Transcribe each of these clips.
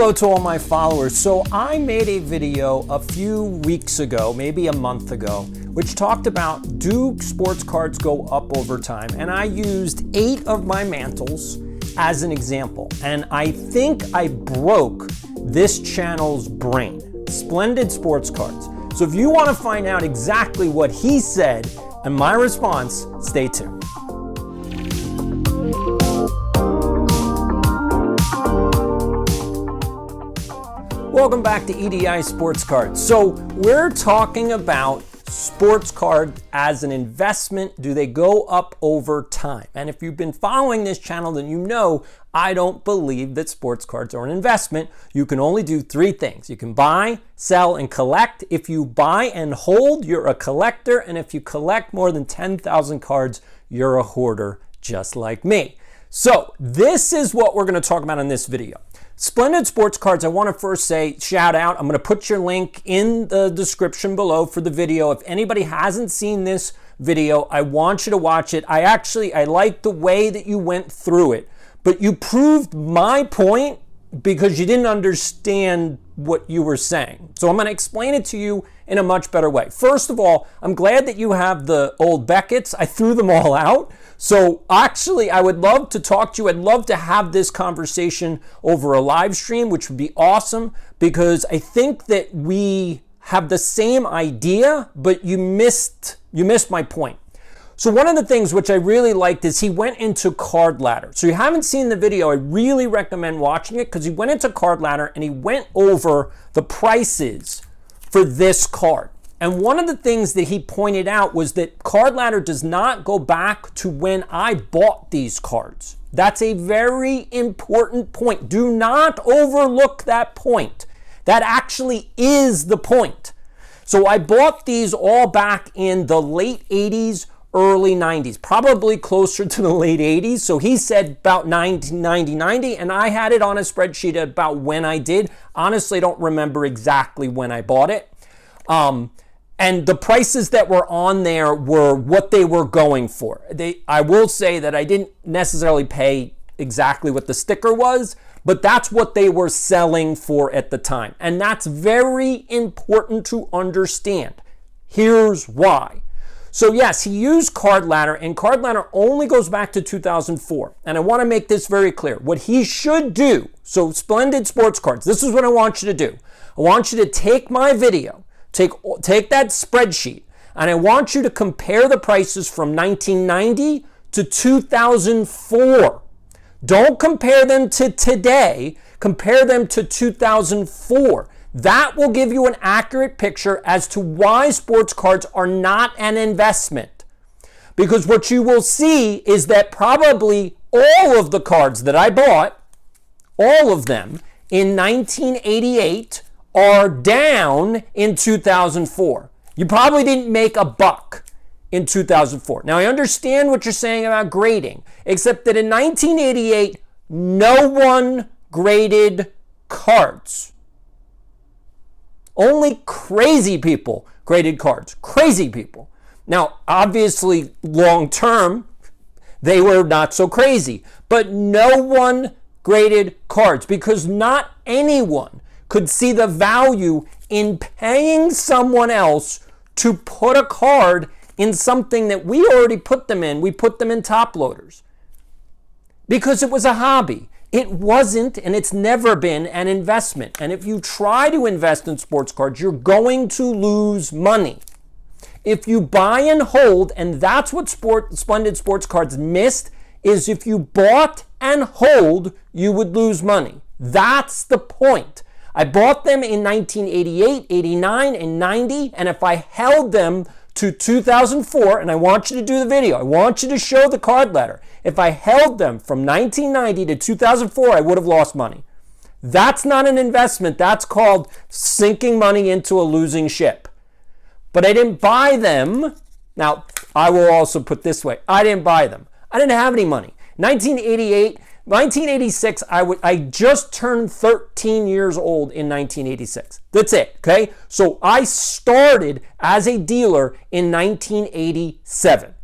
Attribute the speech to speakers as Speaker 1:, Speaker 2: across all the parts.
Speaker 1: hello to all my followers. So I made a video a few weeks ago, maybe a month ago, which talked about do sports cards go up over time? And I used 8 of my mantles as an example. And I think I broke this channel's brain, Splendid Sports Cards. So if you want to find out exactly what he said and my response, stay tuned. Welcome back to EDI Sports Cards. So we're talking about sports cards as an investment. Do they go up over time? And if you've been following this channel, then you know I don't believe that sports cards are an investment. You can only do 3 things. You can buy, sell, and collect. If you buy and hold, you're a collector. And if you collect more than 10,000 cards, you're a hoarder, just like me. So this is what we're going to talk about in this video. Splendid Sports Cards, I want to first say shout out. I'm going to put your link in the description below for the video. If anybody hasn't seen this video, I want you to watch it. I like the way that you went through it, but you proved my point because you didn't understand what you were saying. So I'm going to explain it to you in a much better way. First of all, I'm glad that you have the old Beckett's. I threw them all out. So actually, I would love to talk to you. I'd love to have this conversation over a live stream, which would be awesome, because I think that we have the same idea, but you missed my point. So one of the things which I really liked is he went into card ladder. So you haven't seen the video, I really recommend watching it because he went into card ladder and he went over the prices for this card. And one of the things that he pointed out was that card ladder does not go back to when I bought these cards. That's a very important point. Do not overlook that point. That actually is the point. So I bought these all back in the late 80s, early 90s, probably closer to the late 80s. So he said about 90, and I had it on a spreadsheet about when I did. Honestly, don't remember exactly when I bought it. And the prices that were on there were what they were going for. I will say that I didn't necessarily pay exactly what the sticker was, but that's what they were selling for at the time. And that's very important to understand. Here's why. So yes, he used card ladder, and card ladder only goes back to 2004. And I want to make this very clear. What he should do, so Splendid Sports Cards, this is what I want you to do. I want you to take my video, take that spreadsheet, and I want you to compare the prices from 1990 to 2004. Don't compare them to today, compare them to 2004. That will give you an accurate picture as to why sports cards are not an investment. Because what you will see is that probably all of the cards that I bought, all of them, in 1988 are down in 2004. You probably didn't make a buck in 2004. Now, I understand what you're saying about grading, except that in 1988, no one graded cards. Only crazy people graded cards. Crazy people. Now, obviously, long term, they were not so crazy. But no one graded cards because not anyone could see the value in paying someone else to put a card in something that we already put them in. We put them in top loaders because it was a hobby. It wasn't, and it's never been, an investment. And if you try to invest in sports cards, you're going to lose money. If you buy and hold, and that's what Splendid Sports Cards missed, is if you bought and hold, you would lose money. That's the point. I bought them in 1988, 89, and 90, and if I held them to 2004, and I want you to do the video, I want you to show the card ladder. If I held them from 1990 to 2004, I would have lost money. That's not an investment. That's called sinking money into a losing ship. But I didn't buy them. Now, I will also put this way. I didn't buy them. I didn't have any money. 1986, I just turned 13 years old in 1986. That's it, okay? So I started as a dealer in 1987.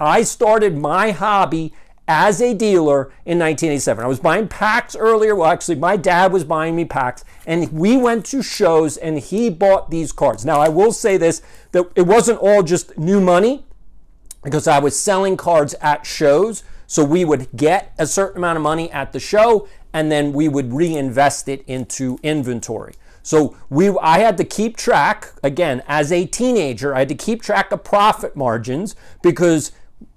Speaker 1: I started my hobby as a dealer in 1987. I was buying packs earlier. Well, actually, my dad was buying me packs, and we went to shows, and he bought these cards. Now, I will say this, that it wasn't all just new money, because I was selling cards at shows. So we would get a certain amount of money at the show, and then we would reinvest it into inventory. So I had to keep track, again, as a teenager, I had to keep track of profit margins, because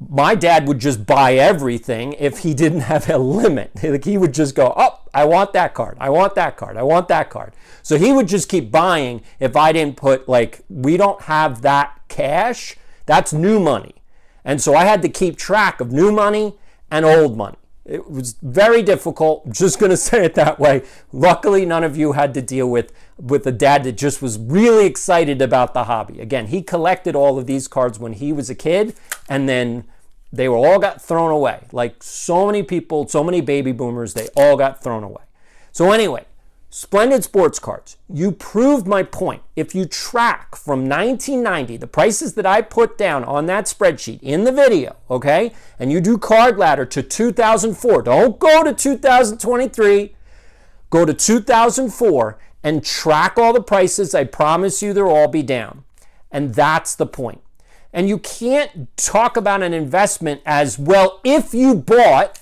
Speaker 1: my dad would just buy everything if he didn't have a limit. Like, he would just go, oh, I want that card, I want that card, I want that card. So he would just keep buying if I didn't put, like, we don't have that cash, that's new money. And so I had to keep track of new money and old money. It was very difficult. I'm just going to say it that way. Luckily, none of you had to deal with a dad that just was really excited about the hobby. Again, he collected all of these cards when he was a kid, and then they were all got thrown away. Like so many people, so many baby boomers, they all got thrown away. So anyway, Splendid Sports Cards, you proved my point. If you track from 1990, the prices that I put down on that spreadsheet in the video, okay, and you do card ladder to 2004, don't go to 2023, go to 2004 and track all the prices. I promise you they'll all be down. And that's the point. And you can't talk about an investment as, well, if you bought,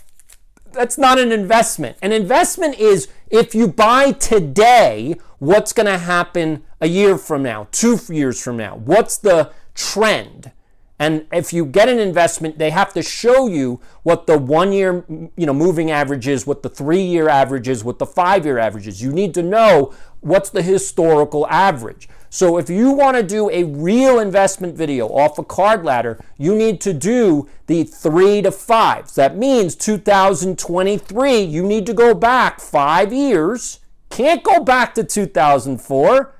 Speaker 1: that's not an investment. An investment is, if you buy today, what's going to happen a year from now, 2 years from now? What's the trend? And if you get an investment, they have to show you what the 1 year, moving average is, what the 3 year average is, what the 5 year average is. You need to know what's the historical average. So if you want to do a real investment video off a card ladder, you need to do the 3 to 5s. That means 2023, you need to go back 5 years. Can't go back to 2004.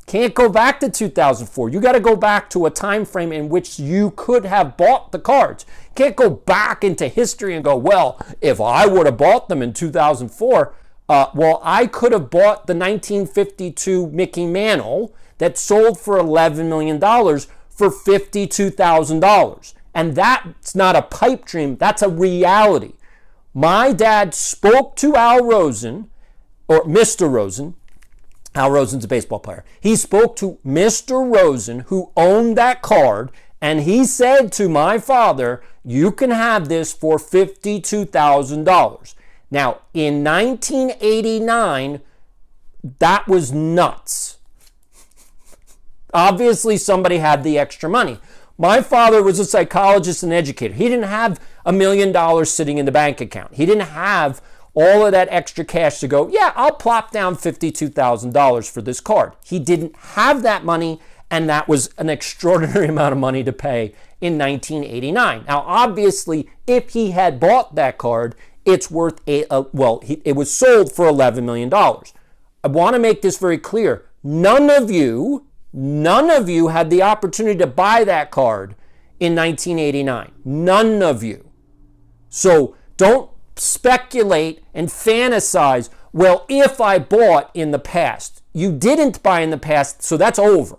Speaker 1: Can't go back to 2004. You got to go back to a time frame in which you could have bought the cards. Can't go back into history and go, well, if I would have bought them in 2004, I could have bought the 1952 Mickey Mantle that sold for $11 million for $52,000. And that's not a pipe dream, that's a reality. My dad spoke to Al Rosen, or Mr. Rosen. Al Rosen's a baseball player. He spoke to Mr. Rosen, who owned that card, and he said to my father, you can have this for $52,000. Now, in 1989, that was nuts. Obviously, somebody had the extra money. My father was a psychologist and educator. He didn't have $1 million sitting in the bank account. He didn't have all of that extra cash to go, yeah, I'll plop down $52,000 for this card. He didn't have that money, and that was an extraordinary amount of money to pay in 1989. Now, obviously, if he had bought that card, it's worth it was sold for $11 million. I want to make this very clear. None of you had the opportunity to buy that card in 1989. None of you. So don't speculate and fantasize, well, if I bought in the past. You didn't buy in the past, so that's over.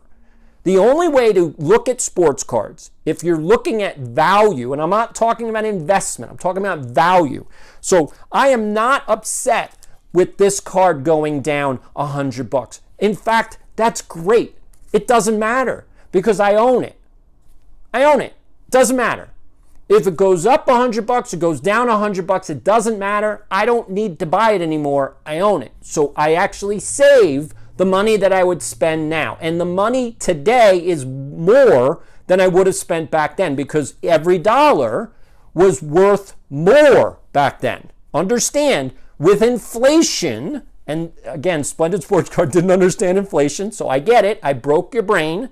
Speaker 1: The only way to look at sports cards, if you're looking at value, and I'm not talking about investment, I'm talking about value. So I am not upset with this card going down $100. In fact, that's great. It doesn't matter because I own it. I own it. It doesn't matter. If it goes up $100, it goes down $100, it doesn't matter. I don't need to buy it anymore. I own it. So I actually save the money that I would spend now. And the money today is more than I would have spent back then because every dollar was worth more back then. Understand, with inflation, and again, Splendid Sports Card didn't understand inflation, so I get it. I broke your brain.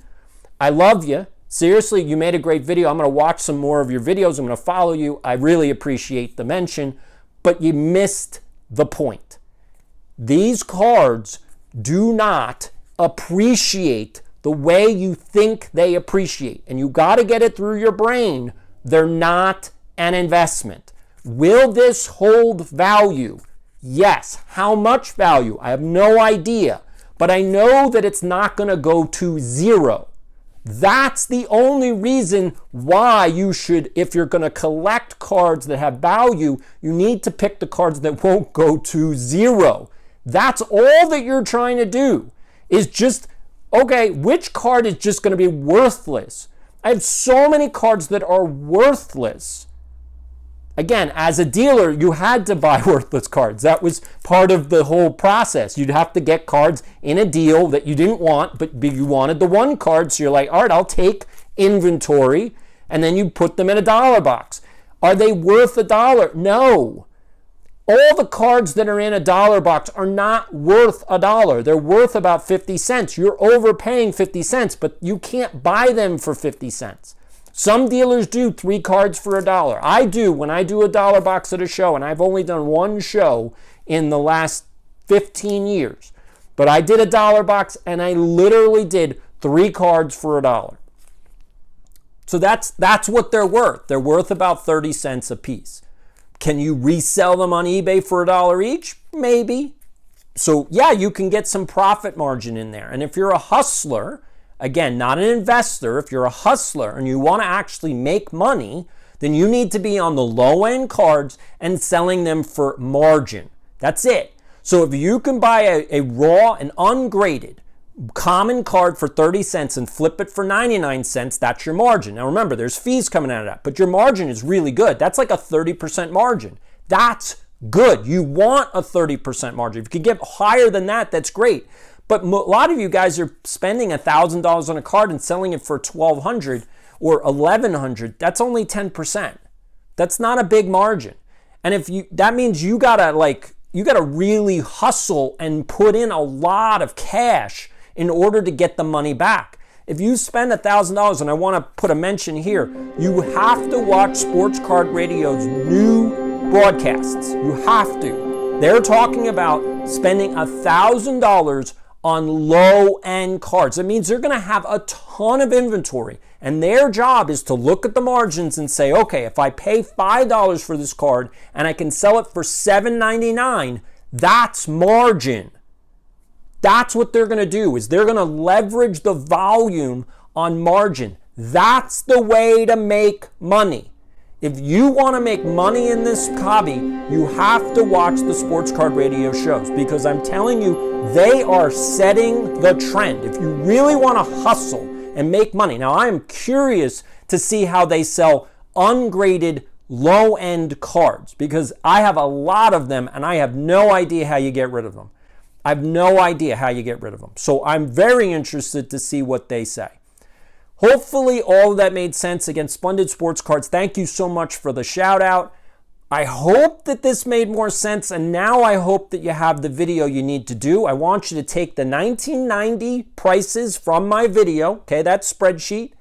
Speaker 1: I love you. Seriously, you made a great video. I'm going to watch some more of your videos. I'm going to follow you. I really appreciate the mention, but you missed the point. These cards do not appreciate the way you think they appreciate, and you got to get it through your brain. They're not an investment. Will this hold value? Yes. How much value? I have no idea. But I know that it's not going to go to zero. That's the only reason why you should, if you're going to collect cards that have value, you need to pick the cards that won't go to zero. That's all that you're trying to do, is just, okay, which card is just going to be worthless? I have so many cards that are worthless. Again, as a dealer, you had to buy worthless cards. That was part of the whole process. You'd have to get cards in a deal that you didn't want, but you wanted the one card, so you're like, all right, I'll take inventory, and then you put them in a dollar box. Are they worth $1? No. All the cards that are in a dollar box are not worth $1. They're worth about 50 cents. You're overpaying 50 cents, but you can't buy them for 50 cents. Some dealers do 3 cards for $1. I do when I do a dollar box at a show, and I've only done one show in the last 15 years. But I did a dollar box, and I literally did 3 cards for $1. So that's what they're worth. They're worth about 30 cents a piece. Can you resell them on eBay for $1 each? Maybe. So yeah, you can get some profit margin in there. And if you're a hustler, again, not an investor, if you're a hustler and you want to actually make money, then you need to be on the low end cards and selling them for margin. That's it. So if you can buy a raw and ungraded common card for 30 cents and flip it for 99 cents, that's your margin. Now remember, there's fees coming out of that, but your margin is really good. That's like a 30% margin. That's good. You want a 30% margin. If you could get higher than that, that's great. But a lot of you guys are spending $1,000 on a card and selling it for $1,200 or $1,100. That's only 10%. That's not a big margin. And that means you gotta really hustle and put in a lot of cash in order to get the money back. If you spend $1,000, and I want to put a mention here, you have to watch Sports Card Radio's new broadcasts. You have to. They're talking about spending $1,000 on low-end cards. That means they're going to have a ton of inventory, and their job is to look at the margins and say, okay, if I pay $5 for this card and I can sell it for $7.99, that's margin. That's what they're going to do, is they're going to leverage the volume on margin. That's the way to make money. If you want to make money in this hobby, you have to watch the Sports Card Radio shows, because I'm telling you, they are setting the trend. If you really want to hustle and make money. Now, I am curious to see how they sell ungraded low-end cards, because I have a lot of them and I have no idea how you get rid of them. I have no idea how you get rid of them. So I'm very interested to see what they say. Hopefully all of that made sense. Again, Splendid Sports Cards, thank you so much for the shout out. I hope that this made more sense, and now I hope that you have the video you need to do. I want you to take the 1990 prices from my video, okay, that spreadsheet,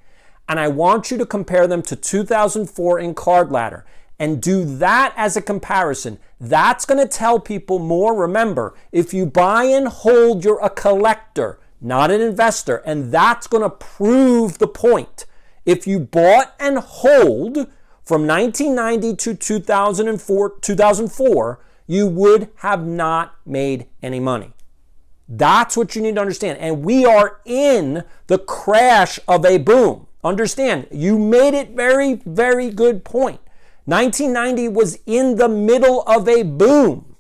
Speaker 1: and I want you to compare them to 2004 in Card Ladder and do that as a comparison. That's going to tell people more. Remember, if you buy and hold, you're a collector, not an investor, and that's going to prove the point. If you bought and hold from 1990 to 2004, you would have not made any money. That's what you need to understand. And we are in the crash of a boom. Understand, you made it very, very good point. 1990 was in the middle of a boom.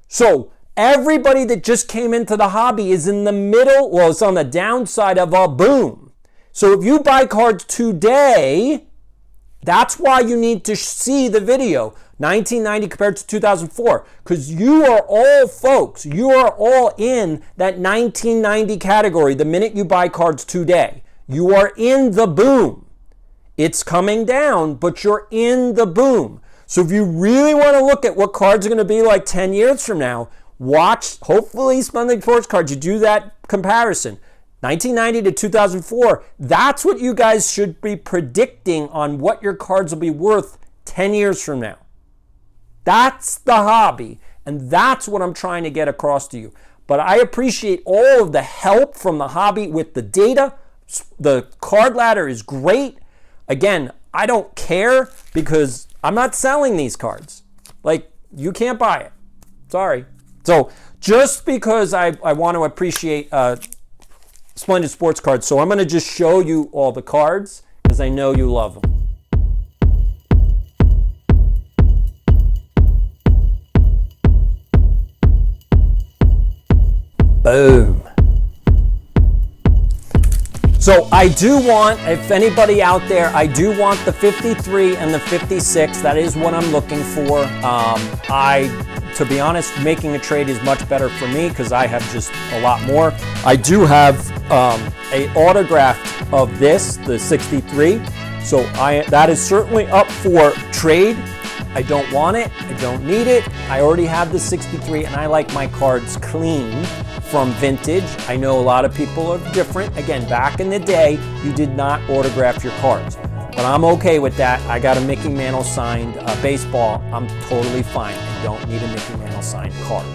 Speaker 1: So everybody that just came into the hobby is in the middle, well, it's on the downside of a boom. So if you buy cards today, that's why you need to see the video, 1990 compared to 2004, because you are all, folks, you are all in that 1990 category the minute you buy cards today. You are in the boom. It's coming down, but you're in the boom. So if you really want to look at what cards are going to be like 10 years from now, watch, hopefully, Splendid Sports Cards. You do that comparison. 1990 to 2004, that's what you guys should be predicting on what your cards will be worth 10 years from now. That's the hobby, and that's what I'm trying to get across to you. But I appreciate all of the help from the hobby with the data. The Card Ladder is great. Again, I don't care because I'm not selling these cards. Like, you can't buy it. Sorry. So just because I want to appreciate Splendid sports cards. So I'm going to just show you all the cards because I know you love them. Boom. So I do want, if anybody out there, I do want the 53 and the 56. That is what I'm looking for. To be honest, making a trade is much better for me because I have just a lot more. I do have a autograph of this, the 63. So that is certainly up for trade. I don't want it. I don't need it. I already have the 63 and I like my cards clean from vintage. I know a lot of people are different. Again, back in the day, you did not autograph your cards. But I'm okay with that. I got a Mickey Mantle signed baseball. I'm totally fine. I don't need a Mickey Mantle signed card.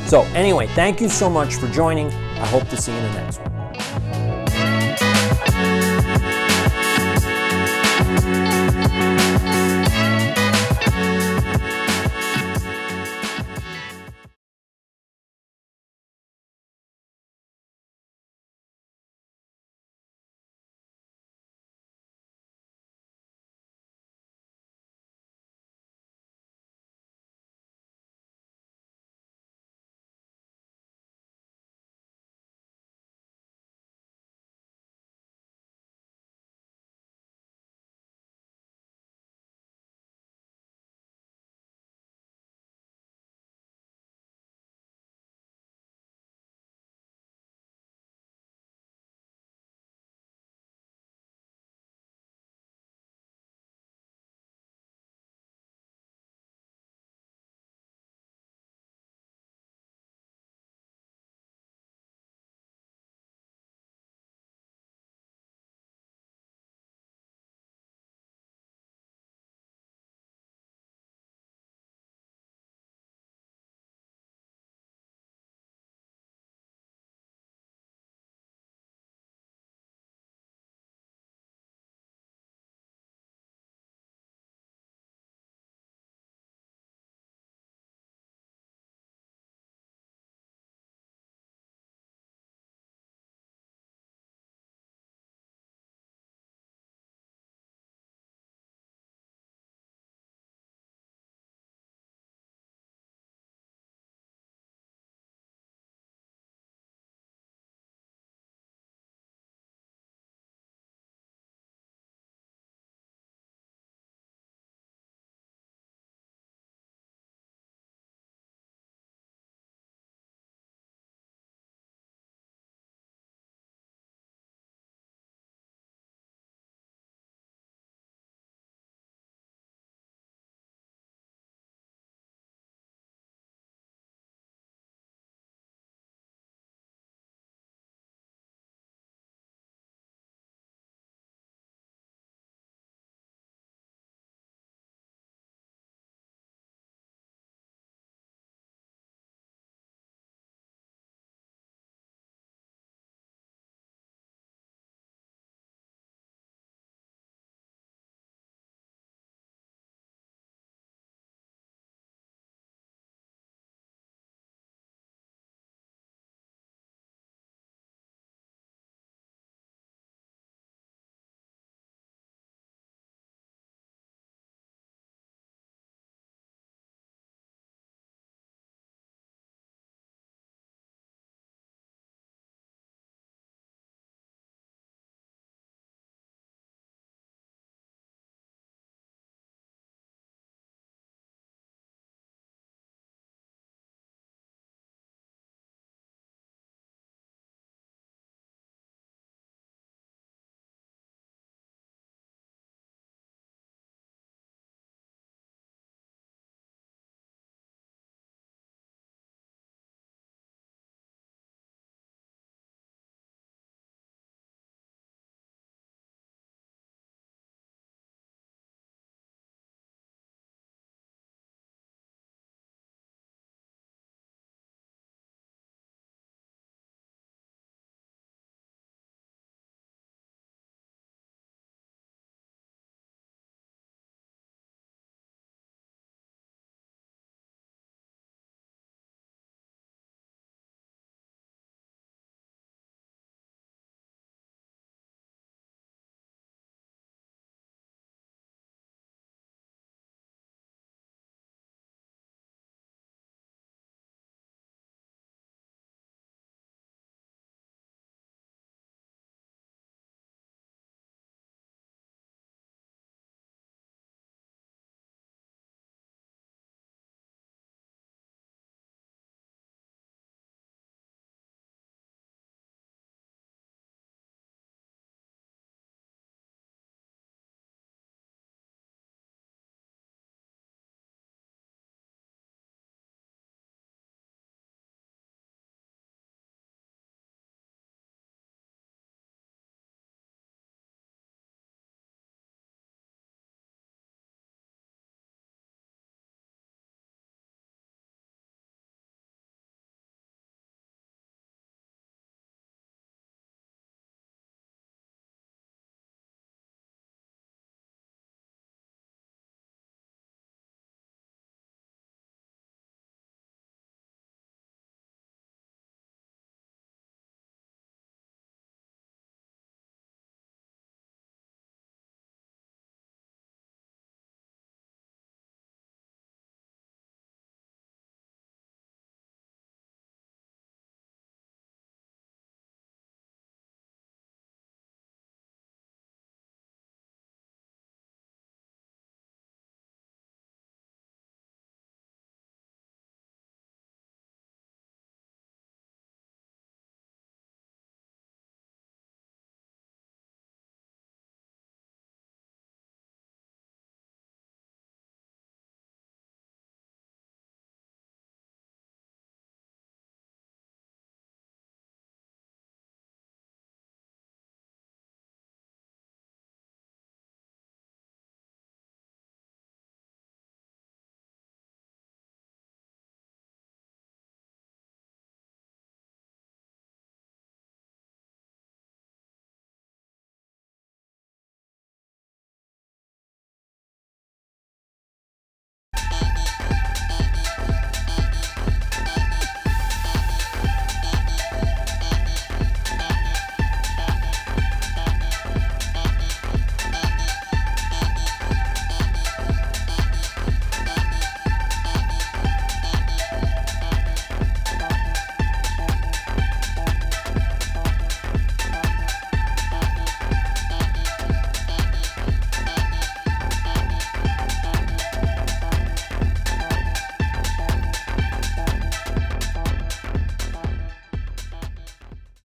Speaker 1: So anyway, thank you so much for joining. I hope to see you in the next one.